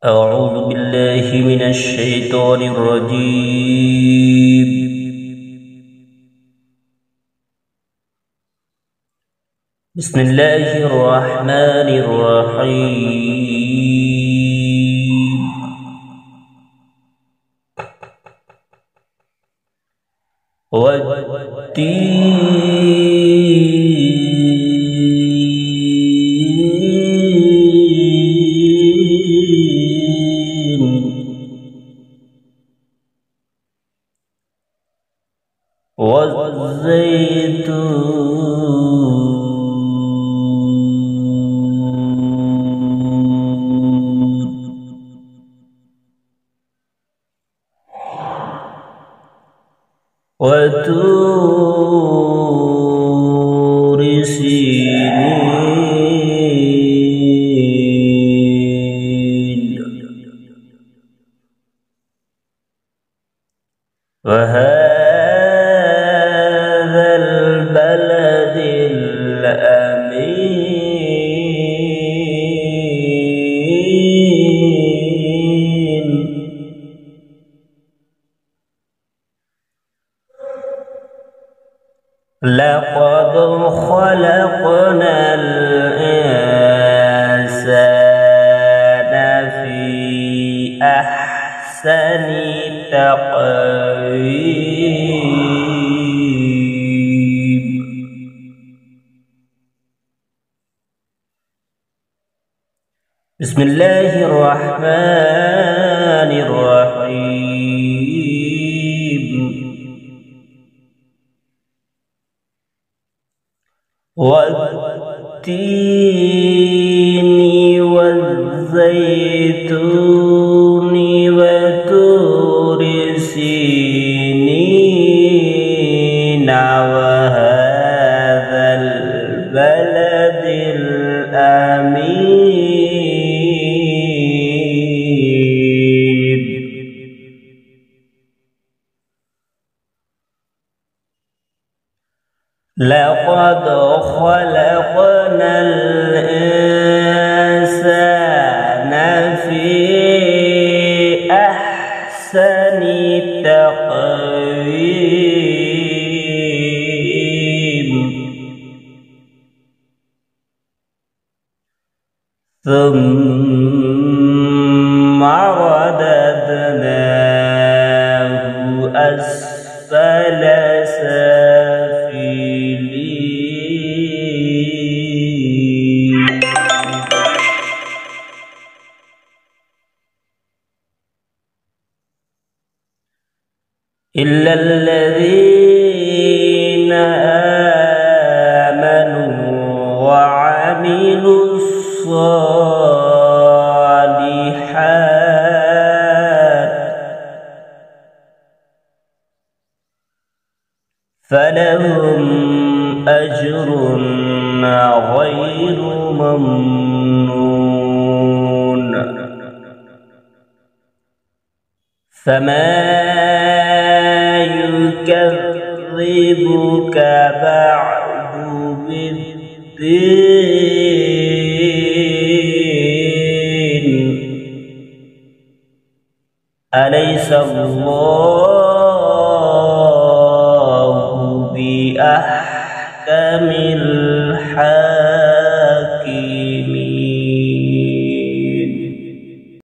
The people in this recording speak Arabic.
أعوذ بالله من الشيطان الرجيم. بسم الله الرحمن الرحيم. وطور سينين وهذا البلد الأمين. لقد خلقنا الإنسان في أحسن تقويم. بسم الله الرحمن الرحيم. والتين والزيتون وطور سينين وهذا البلد الأمين. لقد خلقنا الإنسان في أحسن تقويم. ثم رددناه أسفل سافلين. إلا الذين آمنوا وعملوا الصالحات فلهم أجر غير ممنون. فما يكذبك بعد بالدين. أليس الله بأحكم الحاكمين.